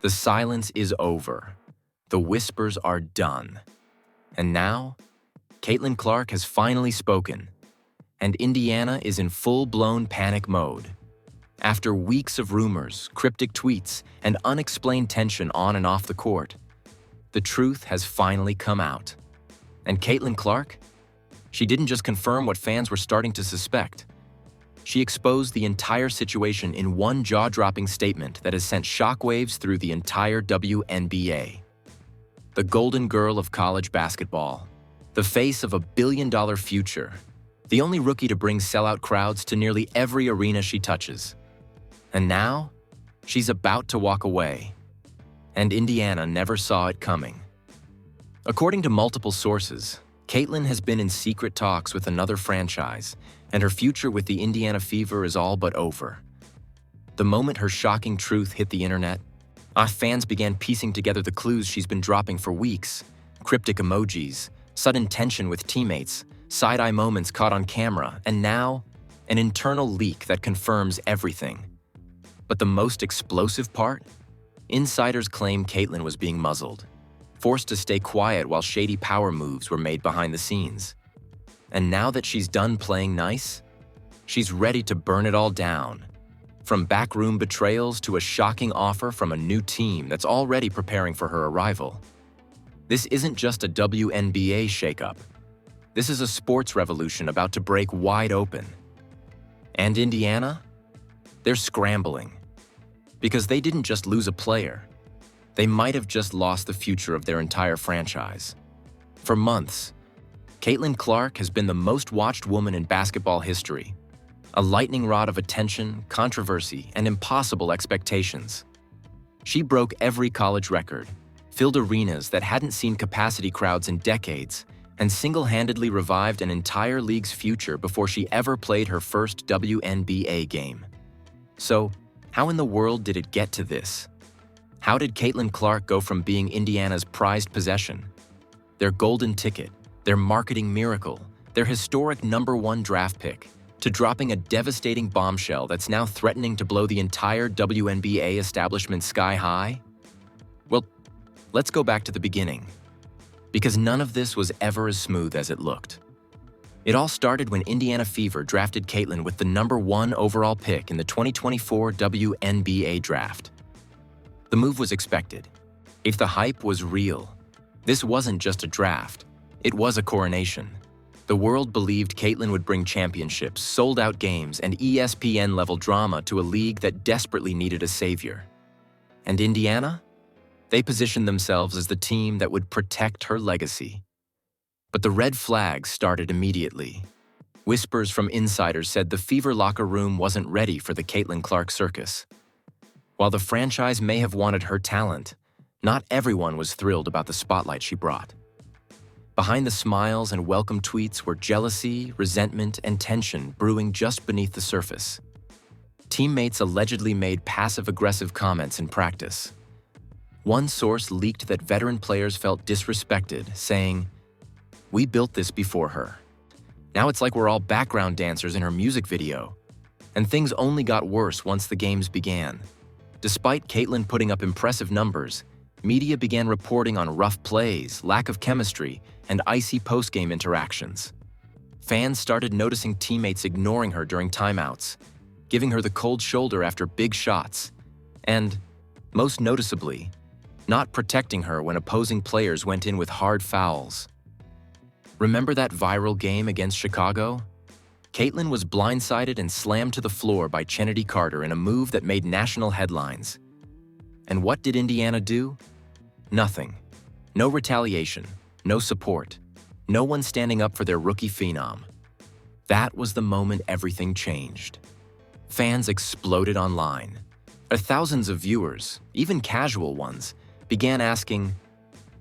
The silence is over. The whispers are done. And now, Caitlin Clark has finally spoken, and Indiana is in full-blown panic mode. After weeks of rumors, cryptic tweets, and unexplained tension on and off the court, the truth has finally come out. And Caitlin Clark? She didn't just confirm what fans were starting to suspect. She exposed the entire situation in one jaw-dropping statement that has sent shockwaves through the entire WNBA. The golden girl of college basketball, the face of a billion-dollar future, the only rookie to bring sellout crowds to nearly every arena she touches. And now, she's about to walk away. And Indiana never saw it coming. According to multiple sources, Caitlin has been in secret talks with another franchise, and her future with the Indiana Fever is all but over. The moment her shocking truth hit the internet, fans began piecing together the clues she's been dropping for weeks. Cryptic emojis, sudden tension with teammates, side-eye moments caught on camera, and now, an internal leak that confirms everything. But the most explosive part? Insiders claim Caitlin was being muzzled, forced to stay quiet while shady power moves were made behind the scenes. And now that she's done playing nice, she's ready to burn it all down. From backroom betrayals to a shocking offer from a new team that's already preparing for her arrival. This isn't just a WNBA shakeup. This is a sports revolution about to break wide open. And Indiana? They're scrambling. Because they didn't just lose a player. They might have just lost the future of their entire franchise. For months, Caitlin Clark has been the most watched woman in basketball history, a lightning rod of attention, controversy, and impossible expectations. She broke every college record, filled arenas that hadn't seen capacity crowds in decades, and single-handedly revived an entire league's future before she ever played her first WNBA game. So, how in the world did it get to this? How did Caitlin Clark go from being Indiana's prized possession, their golden ticket, their marketing miracle, their historic #1 draft pick, to dropping a devastating bombshell that's now threatening to blow the entire WNBA establishment sky high? Well, let's go back to the beginning, because none of this was ever as smooth as it looked. It all started when Indiana Fever drafted Caitlin with the #1 overall pick in the 2024 WNBA draft. The move was expected. If the hype was real, this wasn't just a draft, it was a coronation. The world believed Caitlin would bring championships, sold-out games, and ESPN-level drama to a league that desperately needed a savior. And Indiana? They positioned themselves as the team that would protect her legacy. But the red flags started immediately. Whispers from insiders said the Fever locker room wasn't ready for the Caitlin Clark circus. While the franchise may have wanted her talent, not everyone was thrilled about the spotlight she brought. Behind the smiles and welcome tweets were jealousy, resentment, and tension brewing just beneath the surface. Teammates allegedly made passive-aggressive comments in practice. One source leaked that veteran players felt disrespected, saying, "We built this before her. Now it's like we're all background dancers in her music video." And things only got worse once the games began. Despite Caitlin putting up impressive numbers, media began reporting on rough plays, lack of chemistry, and icy post-game interactions. Fans started noticing teammates ignoring her during timeouts, giving her the cold shoulder after big shots, and, most noticeably, not protecting her when opposing players went in with hard fouls. Remember that viral game against Chicago? Caitlin was blindsided and slammed to the floor by Chennedy Carter in a move that made national headlines. And what did Indiana do? Nothing. No retaliation, no support, no one standing up for their rookie phenom. That was the moment everything changed. Fans exploded online. Thousands of viewers, even casual ones, began asking,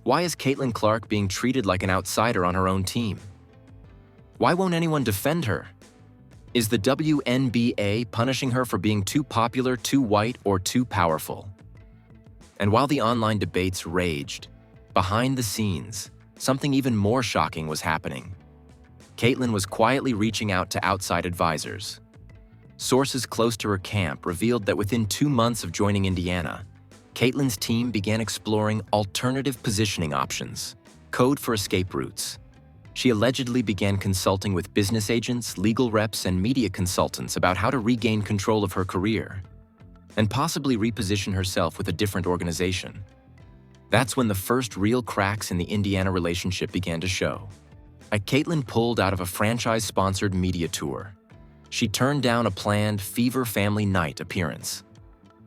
why is Caitlin Clark being treated like an outsider on her own team? Why won't anyone defend her? Is the WNBA punishing her for being too popular, too white, or too powerful? And while the online debates raged, behind the scenes, something even more shocking was happening. Caitlin was quietly reaching out to outside advisors. Sources close to her camp revealed that within 2 months of joining Indiana, Caitlyn's team began exploring alternative positioning options, code for escape routes. She allegedly began consulting with business agents, legal reps, and media consultants about how to regain control of her career and possibly reposition herself with a different organization. That's when the first real cracks in the Indiana relationship began to show. Caitlyn pulled out of a franchise-sponsored media tour. She turned down a planned Fever Family Night appearance.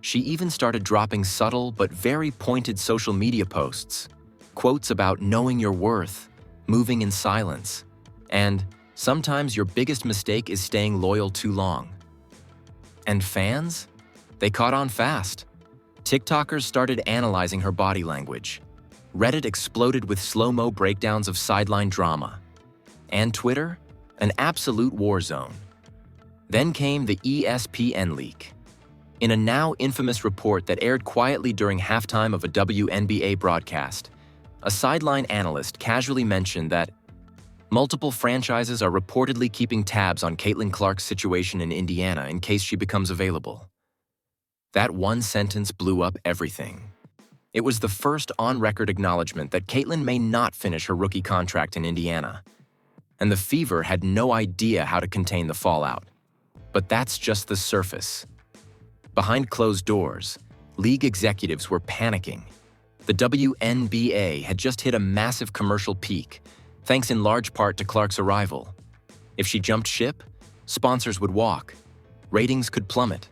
She even started dropping subtle but very pointed social media posts, quotes about knowing your worth, moving in silence, and sometimes your biggest mistake is staying loyal too long. And fans? They caught on fast. TikTokers started analyzing her body language. Reddit exploded with slow-mo breakdowns of sideline drama. And Twitter? An absolute war zone. Then came the ESPN leak. In a now infamous report that aired quietly during halftime of a WNBA broadcast, a sideline analyst casually mentioned that multiple franchises are reportedly keeping tabs on Caitlyn Clark's situation in Indiana in case she becomes available. That one sentence blew up everything. It was the first on-record acknowledgement that Caitlyn may not finish her rookie contract in Indiana, and the Fever had no idea how to contain the fallout. But that's just the surface. Behind closed doors, league executives were panicking. The WNBA had just hit a massive commercial peak, thanks in large part to Clark's arrival. If she jumped ship, sponsors would walk, ratings could plummet,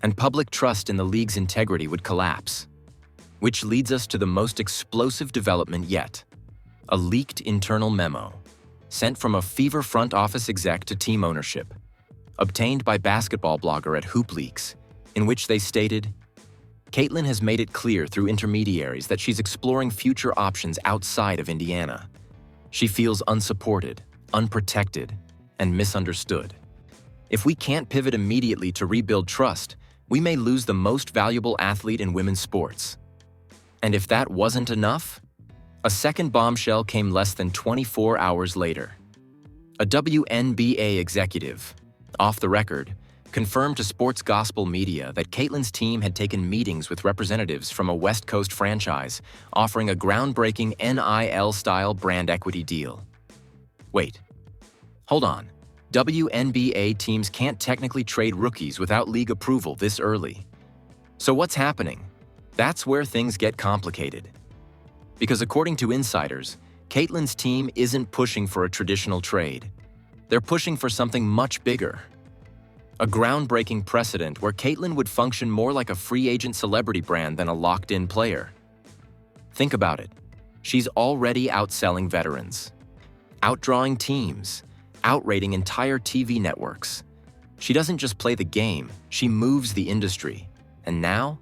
and public trust in the league's integrity would collapse. Which leads us to the most explosive development yet: a leaked internal memo, sent from a Fever front office exec to team ownership, obtained by basketball blogger at Hoop Leaks, in which they stated, Caitlyn has made it clear through intermediaries that she's exploring future options outside of Indiana. She feels unsupported, unprotected, and misunderstood. If we can't pivot immediately to rebuild trust, we may lose the most valuable athlete in women's sports. And if that wasn't enough, a second bombshell came less than 24 hours later. A WNBA executive, off the record, confirmed to Sports Gospel Media that Caitlyn's team had taken meetings with representatives from a West Coast franchise offering a groundbreaking NIL-style brand equity deal. Wait, hold on. WNBA teams can't technically trade rookies without league approval this early. So what's happening? That's where things get complicated. Because according to insiders, Caitlyn's team isn't pushing for a traditional trade. They're pushing for something much bigger. A groundbreaking precedent where Caitlyn would function more like a free agent celebrity brand than a locked-in player. Think about it. She's already outselling veterans, outdrawing teams, outrating entire TV networks. She doesn't just play the game, she moves the industry. And now,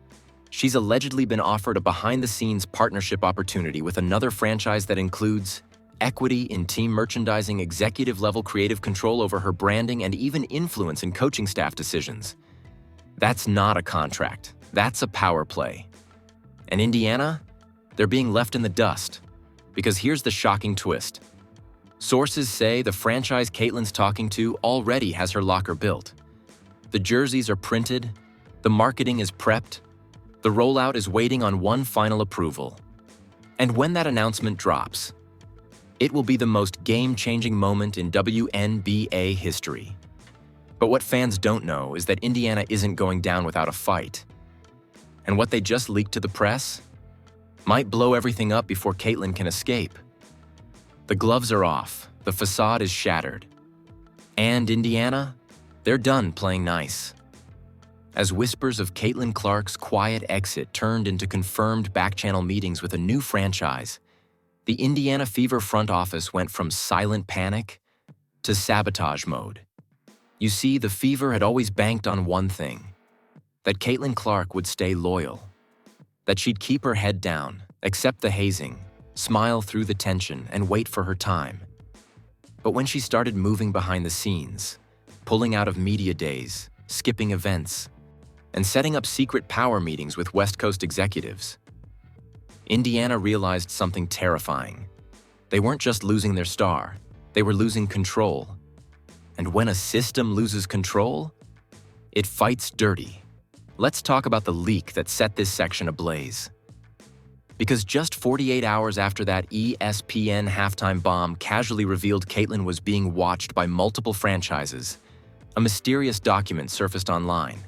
she's allegedly been offered a behind-the-scenes partnership opportunity with another franchise that includes equity in team merchandising, executive-level creative control over her branding, and even influence in coaching staff decisions. That's not a contract. That's a power play. And Indiana? They're being left in the dust. Because here's the shocking twist. Sources say the franchise Caitlyn's talking to already has her locker built. The jerseys are printed, the marketing is prepped, the rollout is waiting on one final approval. And when that announcement drops, it will be the most game-changing moment in WNBA history. But what fans don't know is that Indiana isn't going down without a fight. And what they just leaked to the press might blow everything up before Caitlyn can escape. The gloves are off, the facade is shattered. And Indiana, they're done playing nice. As whispers of Caitlyn Clark's quiet exit turned into confirmed back-channel meetings with a new franchise, the Indiana Fever front office went from silent panic to sabotage mode. You see, the Fever had always banked on one thing: that Caitlyn Clark would stay loyal, that she'd keep her head down, accept the hazing, smile through the tension, and wait for her time. But when she started moving behind the scenes, pulling out of media days, skipping events, and setting up secret power meetings with West Coast executives, Indiana realized something terrifying. They weren't just losing their star, they were losing control. And when a system loses control, it fights dirty. let's talk about the leak that set this section ablaze. Because just 48 hours after that ESPN halftime bomb casually revealed Caitlin was being watched by multiple franchises, a mysterious document surfaced online.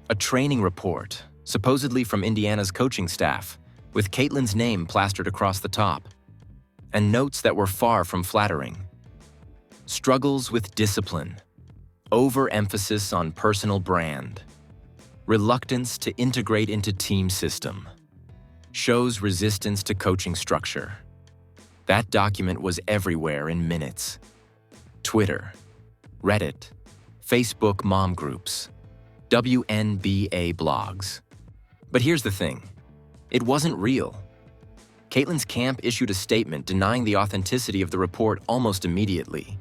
A training report, supposedly from Indiana's coaching staff, with Caitlin's name plastered across the top, and notes that were far from flattering. Struggles with discipline, overemphasis on personal brand, reluctance to integrate into team system, shows resistance to coaching structure. That document was everywhere in minutes. Twitter, Reddit, Facebook mom groups, WNBA blogs. But here's the thing. It wasn't real. Caitlin's camp issued a statement denying the authenticity of the report almost immediately.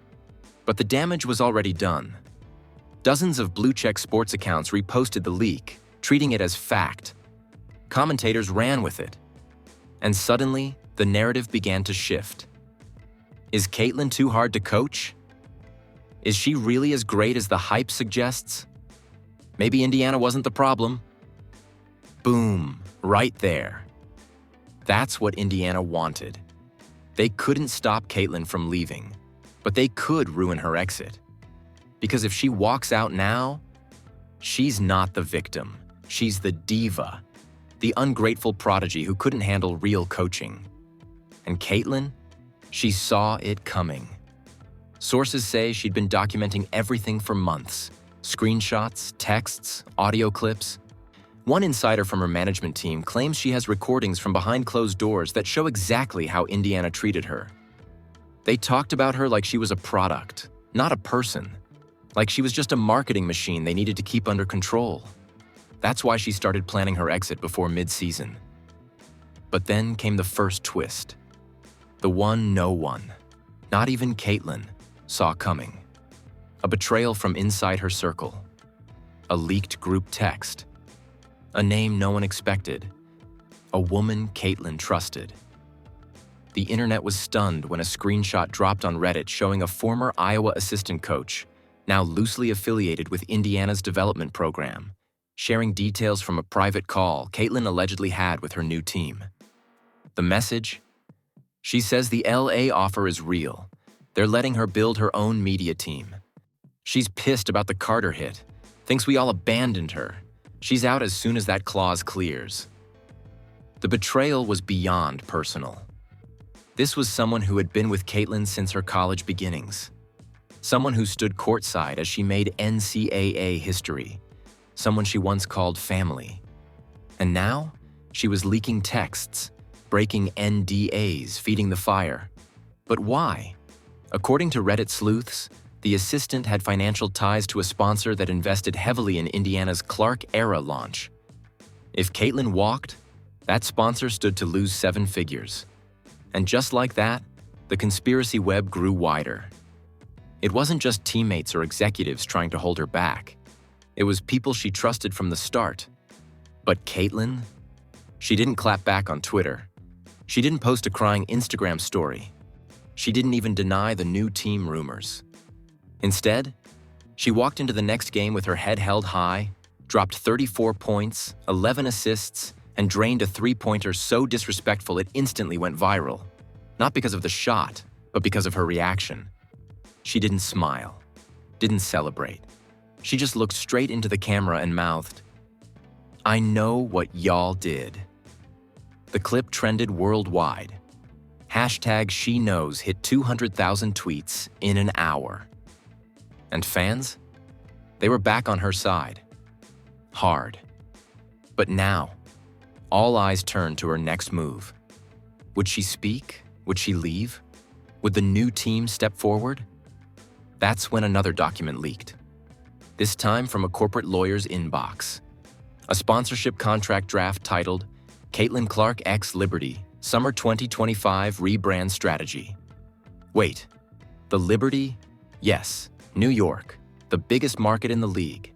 But the damage was already done. Dozens of blue-check sports accounts reposted the leak, treating it as fact. Commentators ran with it. And suddenly, the narrative began to shift. Is Caitlin too hard to coach? Is she really as great as the hype suggests? Maybe Indiana wasn't the problem. Boom, right there. That's what Indiana wanted. They couldn't stop Caitlin from leaving, but they could ruin her exit. Because if she walks out now, she's not the victim. She's the diva, the ungrateful prodigy who couldn't handle real coaching. And Caitlin, she saw it coming. Sources say she'd been documenting everything for months. Screenshots, texts, audio clips. One insider from her management team claims she has recordings from behind closed doors that show exactly how Indiana treated her. They talked about her like she was a product, not a person. Like she was just a marketing machine they needed to keep under control. That's why she started planning her exit before mid-season. But then came the first twist. The one no one, not even Caitlin, saw coming. A betrayal from inside her circle. A leaked group text. A name no one expected. A woman Caitlin trusted. The internet was stunned when a screenshot dropped on Reddit showing a former Iowa assistant coach, now loosely affiliated with Indiana's development program, sharing details from a private call Caitlin allegedly had with her new team. The message? She says the LA offer is real. They're letting her build her own media team. She's pissed about the Carter hit, thinks we all abandoned her. She's out as soon as that clause clears. The betrayal was beyond personal. This was someone who had been with Caitlin since her college beginnings. Someone who stood courtside as she made NCAA history. Someone she once called family. And now, she was leaking texts, breaking NDAs, feeding the fire. But why? According to Reddit sleuths, the assistant had financial ties to a sponsor that invested heavily in Indiana's Clark-era launch. If Caitlin walked, that sponsor stood to lose 7 figures. And just like that, the conspiracy web grew wider. It wasn't just teammates or executives trying to hold her back. It was people she trusted from the start. But Caitlin? She didn't clap back on Twitter. She didn't post a crying Instagram story. She didn't even deny the new team rumors. Instead, she walked into the next game with her head held high, dropped 34 points, 11 assists, and drained a three-pointer so disrespectful it instantly went viral. Not because of the shot, but because of her reaction. She didn't smile, didn't celebrate. She just looked straight into the camera and mouthed, "I know what y'all did." The clip trended worldwide. #SheKnows hit 200,000 tweets in an hour. And fans? They were back on her side. Hard. But now, all eyes turned to her next move. Would she speak? Would she leave? Would the new team step forward? That's when another document leaked. This time from a corporate lawyer's inbox. A sponsorship contract draft titled, Caitlin Clark X Liberty, Summer 2025 Rebrand Strategy. Wait, the Liberty? Yes, New York, the biggest market in the league.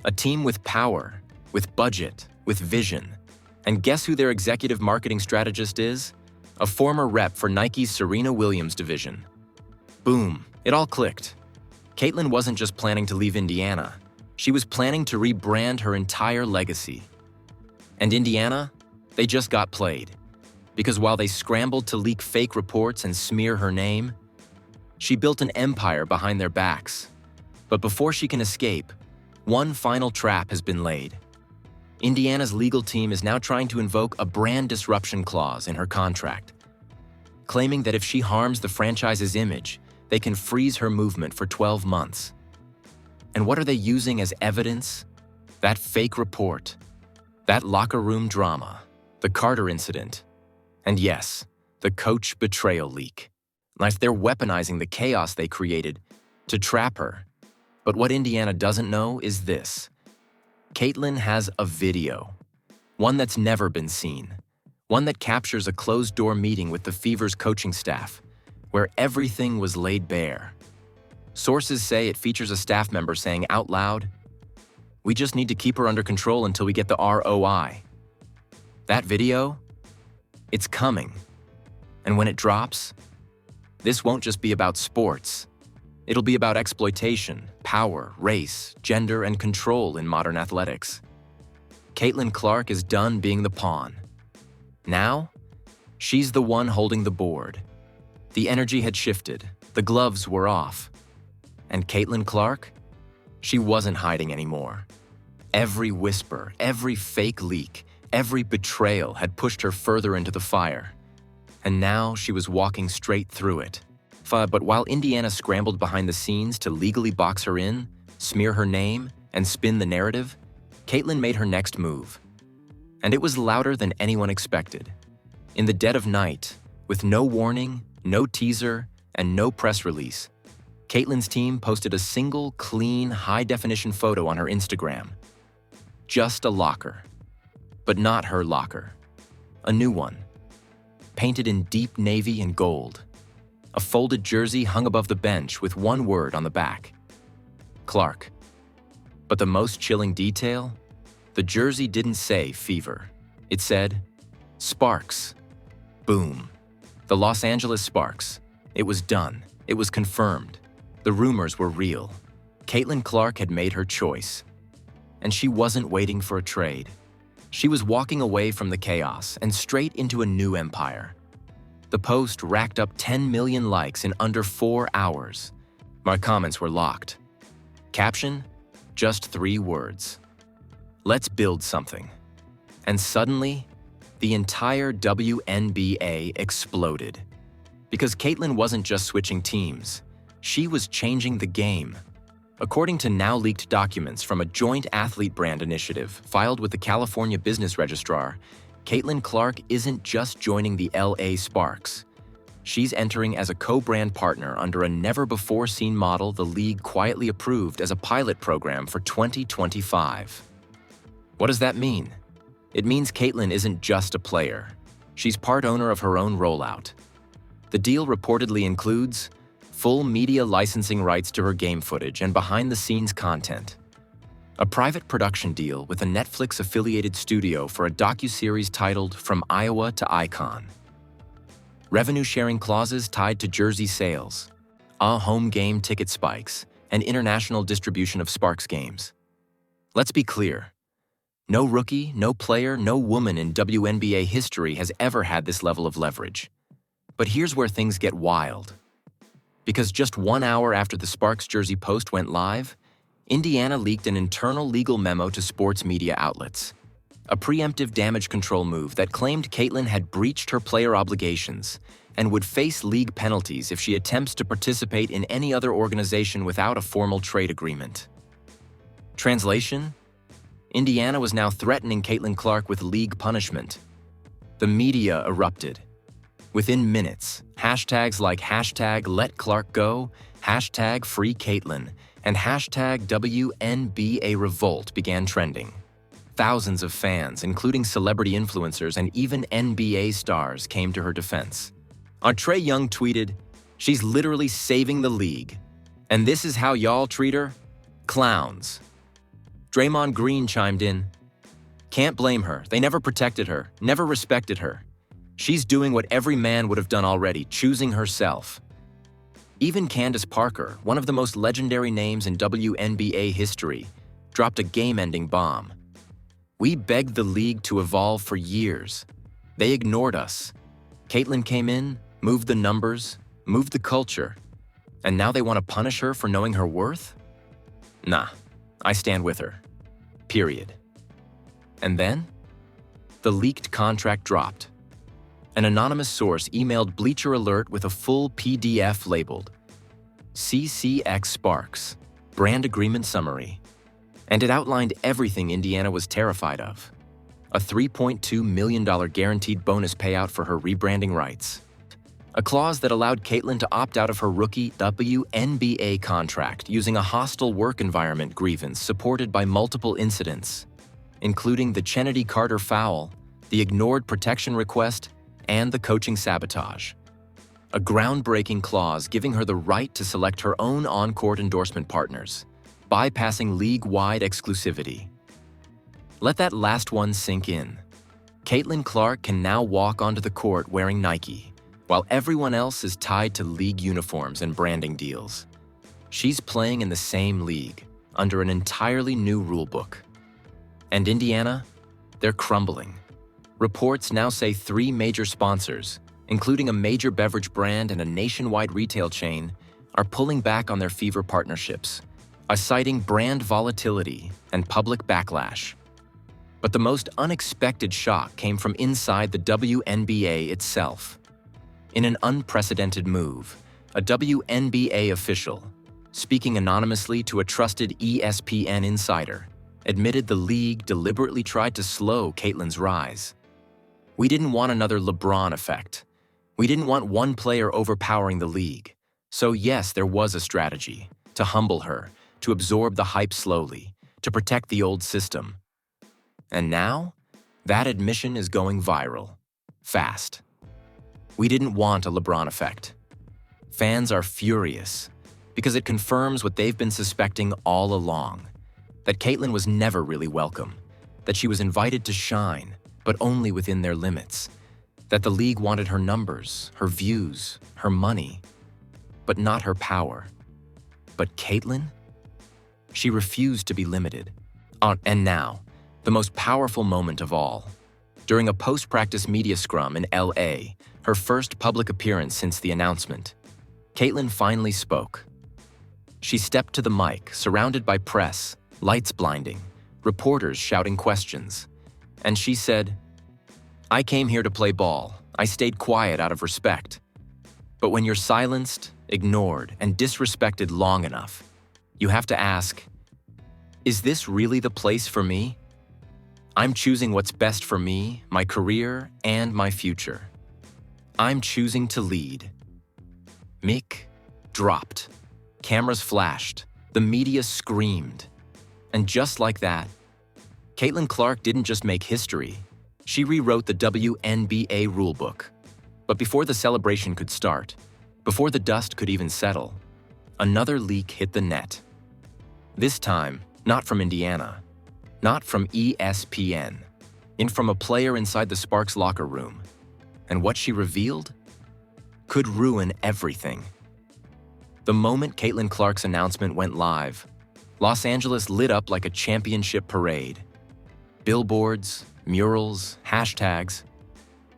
A team with power, with budget, with vision. And guess who their executive marketing strategist is? A former rep for Nike's Serena Williams division. Boom, it all clicked. Caitlin wasn't just planning to leave Indiana. She was planning to rebrand her entire legacy. And Indiana, they just got played. Because while they scrambled to leak fake reports and smear her name, she built an empire behind their backs. But before she can escape, one final trap has been laid. Indiana's legal team is now trying to invoke a brand disruption clause in her contract, claiming that if she harms the franchise's image, they can freeze her movement for 12 months. And what are they using as evidence? That fake report, that locker room drama, the Carter incident, and yes, the coach betrayal leak. Like they're weaponizing the chaos they created to trap her. But what Indiana doesn't know is this. Caitlin has a video, one that's never been seen, one that captures a closed-door meeting with the Fever's coaching staff, where everything was laid bare. Sources say it features a staff member saying out loud, "We just need to keep her under control until we get the ROI." That video? It's coming. And when it drops, this won't just be about sports. It'll be about exploitation, power, race, gender, and control in modern athletics. Caitlin Clark is done being the pawn. Now, she's the one holding the board. The energy had shifted, the gloves were off. And Caitlin Clark? She wasn't hiding anymore. Every whisper, every fake leak, every betrayal had pushed her further into the fire. And now she was walking straight through it. But while Indiana scrambled behind the scenes to legally box her in, smear her name, and spin the narrative, Caitlin made her next move. And it was louder than anyone expected. In the dead of night, with no warning, no teaser, and no press release, Caitlin's team posted a single, clean, high-definition photo on her Instagram. Just a locker. But not her locker. A new one. Painted in deep navy and gold. A folded jersey hung above the bench with one word on the back. Clark. But the most chilling detail? The jersey didn't say Fever. It said, Sparks. Boom. The Los Angeles Sparks. It was done. It was confirmed. The rumors were real. Caitlin Clark had made her choice. And she wasn't waiting for a trade. She was walking away from the chaos and straight into a new empire. The post racked up 10 million likes in under 4 hours. My comments were locked. Caption? Just 3 words. Let's build something. And suddenly, the entire WNBA exploded. Because Caitlin wasn't just switching teams. She was changing the game. According to now leaked documents from a joint athlete brand initiative filed with the California Business Registrar, Caitlin Clark isn't just joining the LA Sparks. She's entering as a co-brand partner under a never-before-seen model the league quietly approved as a pilot program for 2025. What does that mean? It means Caitlin isn't just a player. She's part owner of her own rollout. The deal reportedly includes full media licensing rights to her game footage and behind-the-scenes content, a private production deal with a Netflix-affiliated studio for a docuseries titled From Iowa to Icon, revenue-sharing clauses tied to jersey sales, home game ticket spikes, and international distribution of Sparks games. Let's be clear. No rookie, no player, no woman in WNBA history has ever had this level of leverage. But here's where things get wild. Because just 1 hour after the Sparks jersey post went live, Indiana leaked an internal legal memo to sports media outlets, a preemptive damage control move that claimed Caitlin had breached her player obligations and would face league penalties if she attempts to participate in any other organization without a formal trade agreement. Translation? Indiana was now threatening Caitlin Clark with league punishment. The media erupted. Within minutes, hashtags like #LetClarkGo, #FreeCaitlin, and #WNBA Revolt began trending. Thousands of fans, including celebrity influencers and even NBA stars, came to her defense. Trae Young tweeted, "She's literally saving the league. And this is how y'all treat her? Clowns." Draymond Green chimed in, "Can't blame her. They never protected her, never respected her. She's doing what every man would have done already, choosing herself." Even Candace Parker, one of the most legendary names in WNBA history, dropped a game-ending bomb. We begged the league to evolve for years. They ignored us. Caitlin came in, moved the numbers, moved the culture, and now they want to punish her for knowing her worth? Nah, I stand with her. Period. And then, the leaked contract dropped. An anonymous source emailed Bleacher Alert with a full PDF labeled CCX Sparks, Brand Agreement Summary, and it outlined everything Indiana was terrified of. A $3.2 million guaranteed bonus payout for her rebranding rights. A clause that allowed Caitlin to opt out of her rookie WNBA contract using a hostile work environment grievance supported by multiple incidents, including the Kennedy Carter foul, the ignored protection request, and the coaching sabotage. A groundbreaking clause giving her the right to select her own on-court endorsement partners, bypassing league-wide exclusivity. Let that last one sink in. Caitlin Clark can now walk onto the court wearing Nike, while everyone else is tied to league uniforms and branding deals. She's playing in the same league, under an entirely new rulebook. And Indiana? They're crumbling. Reports now say 3 major sponsors, including a major beverage brand and a nationwide retail chain, are pulling back on their Fever partnerships, citing brand volatility and public backlash. But the most unexpected shock came from inside the WNBA itself. In an unprecedented move, a WNBA official, speaking anonymously to a trusted ESPN insider, admitted the league deliberately tried to slow Caitlin's rise. We didn't want another LeBron effect. We didn't want one player overpowering the league. So yes, there was a strategy to humble her, to absorb the hype slowly, to protect the old system. And now, that admission is going viral. Fast. We didn't want a LeBron effect. Fans are furious because it confirms what they've been suspecting all along, that Caitlin was never really welcome, that she was invited to shine, but only within their limits, that the league wanted her numbers, her views, her money, but not her power. But Caitlin? She refused to be limited. And now, the most powerful moment of all. During a post-practice media scrum in LA, her first public appearance since the announcement, Caitlin finally spoke. She stepped to the mic, surrounded by press, lights blinding, reporters shouting questions. And she said, "I came here to play ball. I stayed quiet out of respect. But when you're silenced, ignored, and disrespected long enough, you have to ask, is this really the place for me? I'm choosing what's best for me, my career, and my future. I'm choosing to lead." Mic dropped. Cameras flashed. The media screamed. And just like that, Caitlin Clark didn't just make history. She rewrote the WNBA rulebook. But before the celebration could start, before the dust could even settle, another leak hit the net. This time, not from Indiana, not from ESPN, in from a player inside the Sparks locker room. And what she revealed could ruin everything. The moment Caitlin Clark's announcement went live, Los Angeles lit up like a championship parade. Billboards, murals, hashtags.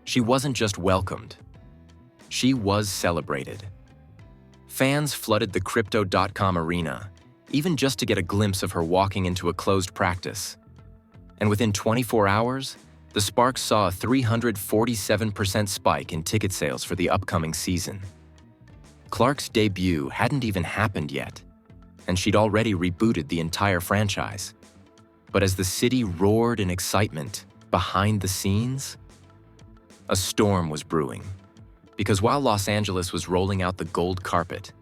She wasn't just welcomed. She was celebrated. Fans flooded the Crypto.com arena, even just to get a glimpse of her walking into a closed practice. And within 24 hours, the Sparks saw a 347% spike in ticket sales for the upcoming season. Clark's debut hadn't even happened yet, and she'd already rebooted the entire franchise. But as the city roared in excitement behind the scenes, a storm was brewing. Because while Los Angeles was rolling out the gold carpet,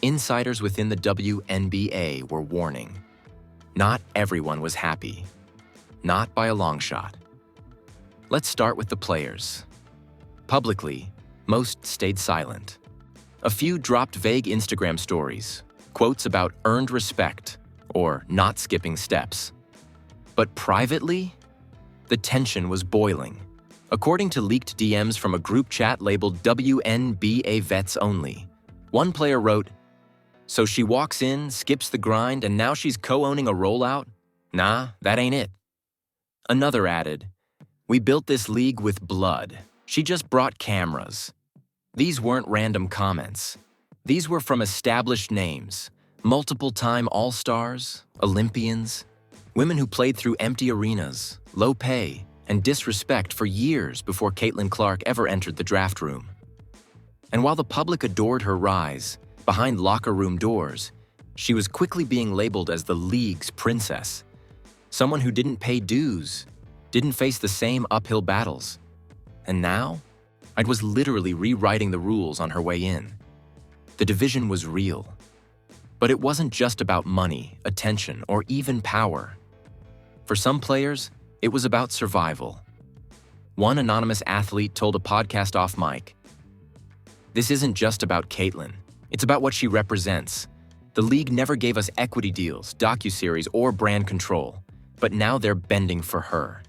insiders within the WNBA were warning. Not everyone was happy. Not by a long shot. Let's start with the players. Publicly, most stayed silent. A few dropped vague Instagram stories, quotes about earned respect or not skipping steps. But privately, the tension was boiling. According to leaked DMs from a group chat labeled WNBA Vets Only, one player wrote, "So she walks in, skips the grind, and now she's co-owning a rollout? Nah, that ain't it. Another added, "We built this league with blood. She just brought cameras." These weren't random comments. These were from established names, multiple-time All-Stars, Olympians, women who played through empty arenas, low pay, and disrespect for years before Caitlin Clark ever entered the draft room. And while the public adored her rise, behind locker room doors, she was quickly being labeled as the league's princess, someone who didn't pay dues, didn't face the same uphill battles. And now, I was literally rewriting the rules on her way in. The division was real. But it wasn't just about money, attention, or even power. For some players, it was about survival. One anonymous athlete told a podcast off mic, "This isn't just about Caitlin. It's about what she represents. The league never gave us equity deals, docuseries, or brand control, but now they're bending for her.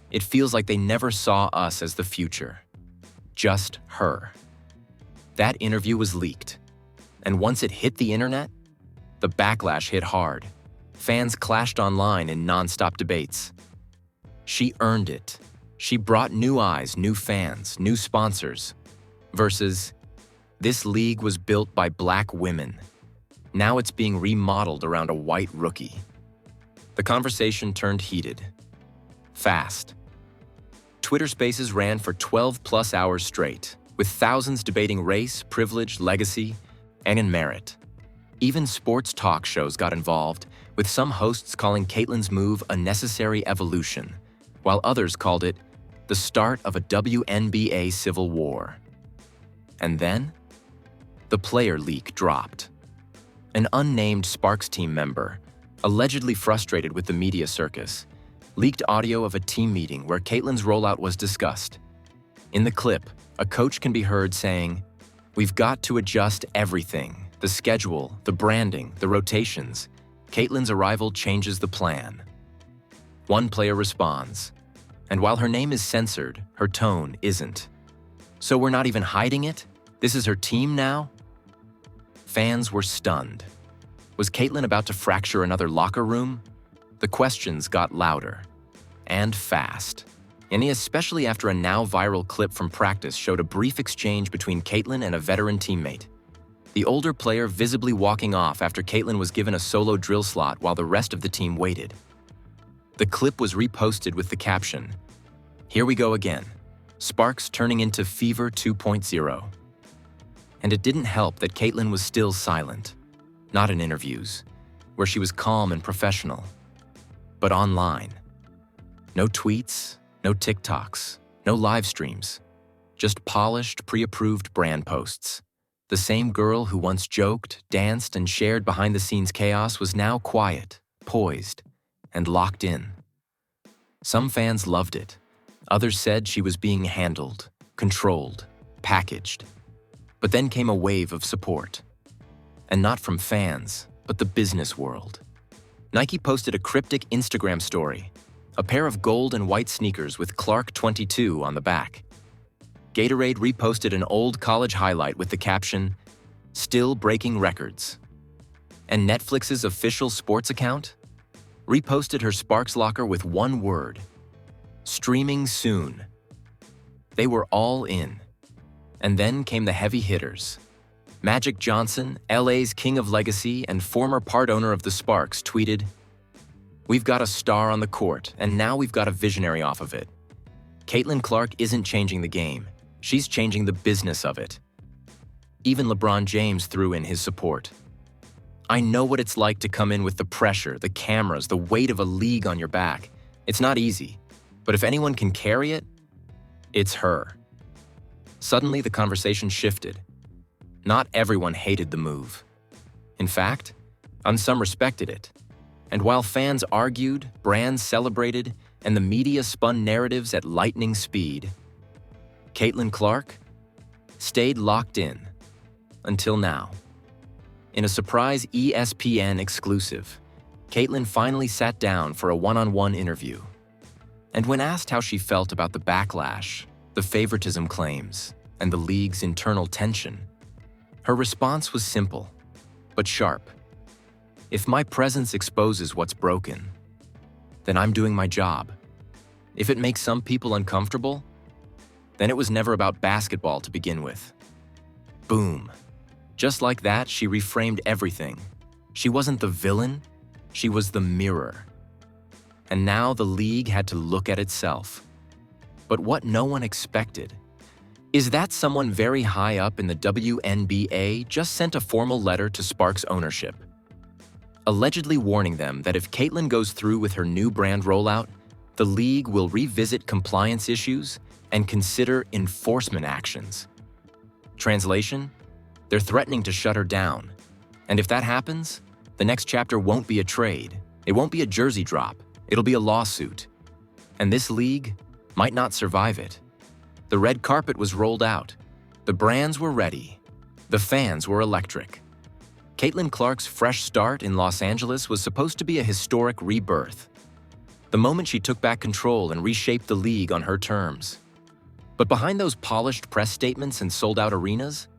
It feels like they never saw us as the future. Just her." That interview was leaked. And once it hit the internet, the backlash hit hard. Fans clashed online in non-stop debates. She earned it. She brought new eyes, new fans, new sponsors. Versus, this league was built by Black women. Now it's being remodeled around a white rookie. The conversation turned heated. Fast. Twitter Spaces ran for 12+ hours straight, with thousands debating race, privilege, legacy, and in merit. Even sports talk shows got involved, with some hosts calling Caitlin's move a necessary evolution, while others called it the start of a WNBA civil war. And then, the player leak dropped. An unnamed Sparks team member, allegedly frustrated with the media circus, leaked audio of a team meeting where Caitlin's rollout was discussed. In the clip, a coach can be heard saying, "We've got to adjust everything, the schedule, the branding, the rotations. Caitlin's arrival changes the plan." One player responds, "And while her name is censored, her tone isn't. So we're not even hiding it? This is her team now?" Fans were stunned. Was Caitlin about to fracture another locker room? The questions got louder. And fast. And especially after a now viral clip from practice showed a brief exchange between Caitlin and a veteran teammate. The older player visibly walking off after Caitlin was given a solo drill slot while the rest of the team waited. The clip was reposted with the caption, "Here we go again. Sparks turning into Fever 2.0. And it didn't help that Caitlin was still silent. Not in interviews, where she was calm and professional, but online. No tweets, no TikToks, no live streams, just polished, pre-approved brand posts. The same girl who once joked, danced, and shared behind-the-scenes chaos was now quiet, poised, and locked in. Some fans loved it. Others said she was being handled, controlled, packaged. But then came a wave of support. And not from fans, but the business world. Nike posted a cryptic Instagram story, a pair of gold and white sneakers with Clark 22 on the back. Gatorade reposted an old college highlight with the caption, "Still breaking records." And Netflix's official sports account reposted her Sparks locker with one word, "Streaming soon." They were all in. And then came the heavy hitters. Magic Johnson, LA's king of legacy and former part owner of the Sparks, tweeted, "We've got a star on the court, and now we've got a visionary off of it. Caitlin Clark isn't changing the game. She's changing the business of it." Even LeBron James threw in his support. "I know what it's like to come in with the pressure, the cameras, the weight of a league on your back. It's not easy, but if anyone can carry it, it's her." Suddenly, the conversation shifted. Not everyone hated the move. In fact, some respected it. And while fans argued, brands celebrated, and the media spun narratives at lightning speed, Caitlin Clark stayed locked in until now. In a surprise ESPN exclusive, Caitlin finally sat down for a one-on-one interview. And when asked how she felt about the backlash, the favoritism claims, and the league's internal tension, her response was simple, but sharp. "If my presence exposes what's broken, then I'm doing my job. If it makes some people uncomfortable, then it was never about basketball to begin with. Boom. Just like that, she reframed everything. She wasn't the villain, she was the mirror. And now the league had to look at itself. But what no one expected is that someone very high up in the WNBA just sent a formal letter to Sparks ownership, allegedly warning them that if Caitlin goes through with her new brand rollout, the league will revisit compliance issues and consider enforcement actions. Translation? They're threatening to shut her down. And if that happens, the next chapter won't be a trade. It won't be a jersey drop. It'll be a lawsuit. And this league might not survive it. The red carpet was rolled out. The brands were ready. The fans were electric. Caitlin Clark's fresh start in Los Angeles was supposed to be a historic rebirth. The moment she took back control and reshaped the league on her terms. But behind those polished press statements and sold-out arenas,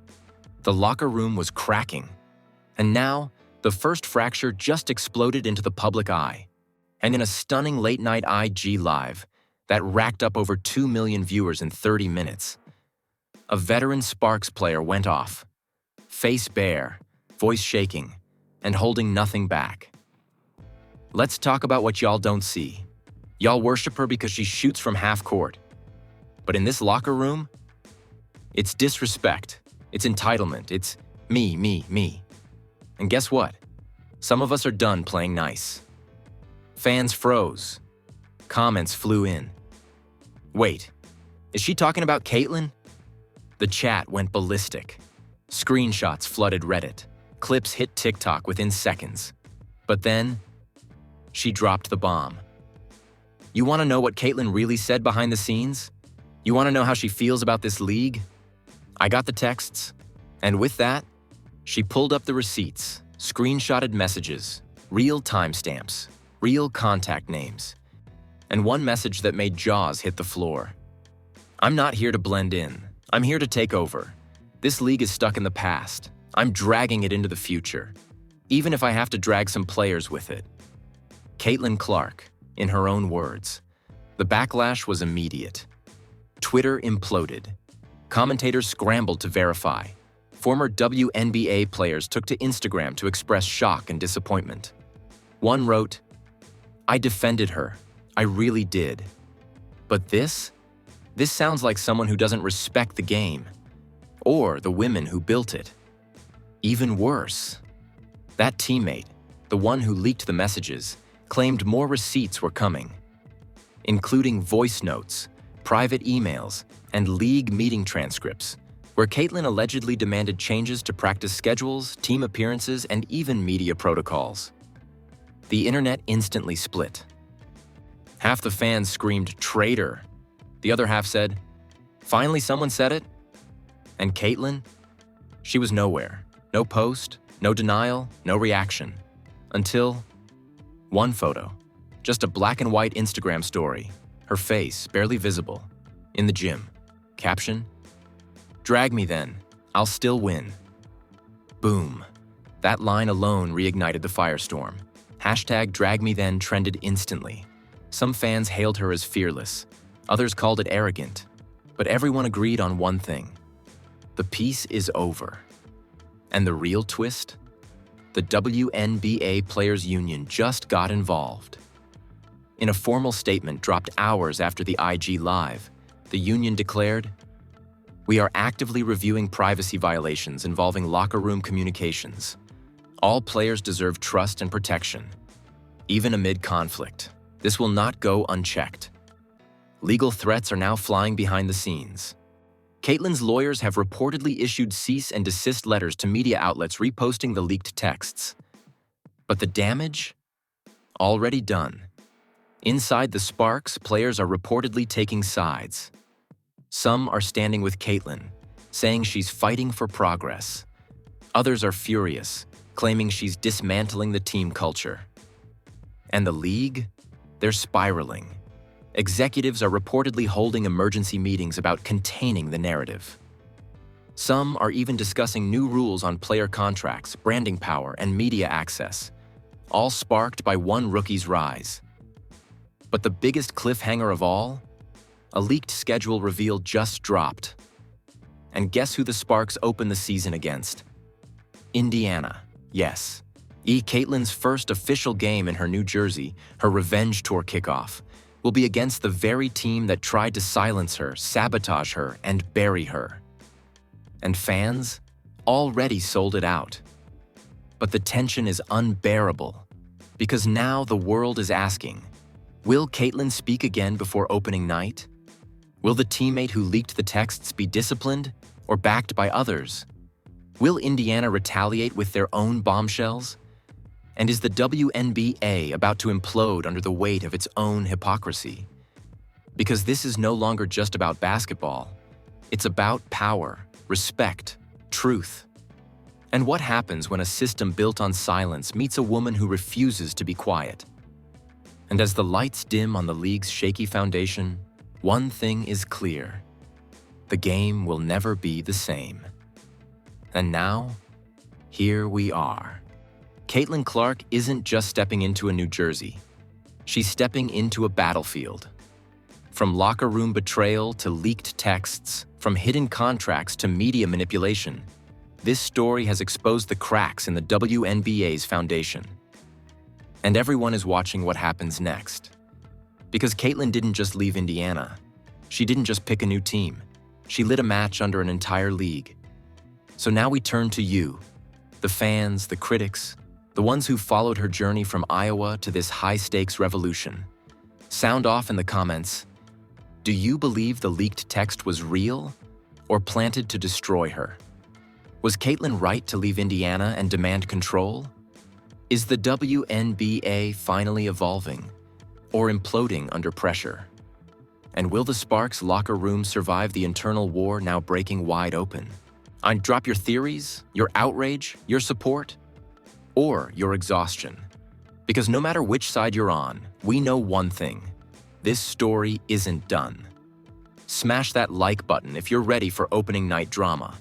the locker room was cracking. And now, the first fracture just exploded into the public eye. And in a stunning late-night IG Live that racked up over 2 million viewers in 30 minutes, a veteran Sparks player went off, face bare, voice shaking, and holding nothing back. Let's talk about what y'all don't see. Y'all worship her because she shoots from half court. But in this locker room, it's disrespect, it's entitlement, it's me, me, me. And guess what? Some of us are done playing nice. Fans froze. Comments flew in. Wait, is she talking about Caitlin? The chat went ballistic. Screenshots flooded Reddit. Clips hit TikTok within seconds. But then, she dropped the bomb. You want to know what Caitlin really said behind the scenes? You want to know how she feels about this league? I got the texts. And with that, she pulled up the receipts, screenshotted messages, real timestamps, real contact names, and one message that made jaws hit the floor. I'm not here to blend in. I'm here to take over. This league is stuck in the past. I'm dragging it into the future, even if I have to drag some players with it. Caitlin Clark, in her own words, the backlash was immediate. Twitter imploded. Commentators scrambled to verify. Former WNBA players took to Instagram to express shock and disappointment. One wrote, "I defended her. I really did. But this sounds like someone who doesn't respect the game, or the women who built it. Even worse, that teammate, the one who leaked the messages, claimed more receipts were coming, including voice notes, private emails, and league meeting transcripts, where Caitlin allegedly demanded changes to practice schedules, team appearances, and even media protocols. The internet instantly split. Half the fans screamed, "Traitor." The other half said, "Finally someone said it." And Caitlin? She was nowhere. No post, no denial, no reaction. Until one photo. Just a black and white Instagram story. Her face barely visible. In the gym. Caption, "Drag me then. I'll still win." Boom. That line alone reignited the firestorm. Hashtag #DragMeThen trended instantly. Some fans hailed her as fearless. Others called it arrogant. But everyone agreed on one thing. The piece is over. And the real twist? The WNBA Players Union just got involved. In a formal statement dropped hours after the IG Live, the union declared, "We are actively reviewing privacy violations involving locker room communications. All players deserve trust and protection, even amid conflict. This will not go unchecked." Legal threats are now flying behind the scenes. Caitlin's lawyers have reportedly issued cease and desist letters to media outlets reposting the leaked texts. But the damage? Already done. Inside the Sparks, players are reportedly taking sides. Some are standing with Caitlin, saying she's fighting for progress. Others are furious, claiming she's dismantling the team culture. And the league? They're spiraling. Executives are reportedly holding emergency meetings about containing the narrative. Some are even discussing new rules on player contracts, branding power, and media access, all sparked by one rookie's rise. But the biggest cliffhanger of all? A leaked schedule reveal just dropped. And guess who the Sparks open the season against? Indiana, yes. Caitlin's first official game in her new jersey, her revenge tour kickoff, will be against the very team that tried to silence her, sabotage her, and bury her. And fans already sold it out. But the tension is unbearable, because now the world is asking, will Caitlin speak again before opening night? Will the teammate who leaked the texts be disciplined or backed by others? Will Indiana retaliate with their own bombshells? And is the WNBA about to implode under the weight of its own hypocrisy? Because this is no longer just about basketball. It's about power, respect, truth. And what happens when a system built on silence meets a woman who refuses to be quiet? And as the lights dim on the league's shaky foundation, one thing is clear. The game will never be the same. And now, here we are. Caitlin Clark isn't just stepping into a new jersey. She's stepping into a battlefield. From locker room betrayal to leaked texts, from hidden contracts to media manipulation, this story has exposed the cracks in the WNBA's foundation. And everyone is watching what happens next. Because Caitlin didn't just leave Indiana. She didn't just pick a new team. She lit a match under an entire league. So now we turn to you, the fans, the critics, the ones who followed her journey from Iowa to this high-stakes revolution. Sound off in the comments. Do you believe the leaked text was real or planted to destroy her? Was Caitlin right to leave Indiana and demand control? Is the WNBA finally evolving or imploding under pressure? And will the Sparks locker room survive the internal war now breaking wide open? Drop your theories, your outrage, your support, or your exhaustion. Because no matter which side you're on, we know one thing. This story isn't done. Smash that like button if you're ready for opening night drama.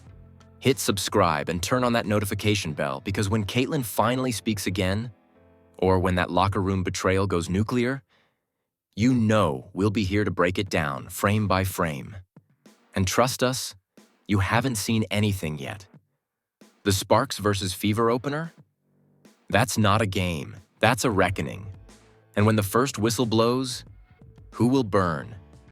Hit subscribe and turn on that notification bell, because when Caitlin finally speaks again, or when that locker room betrayal goes nuclear, you know we'll be here to break it down frame by frame. And trust us, you haven't seen anything yet. The Sparks versus Fever opener? That's not a game, that's a reckoning. And when the first whistle blows, who will burn?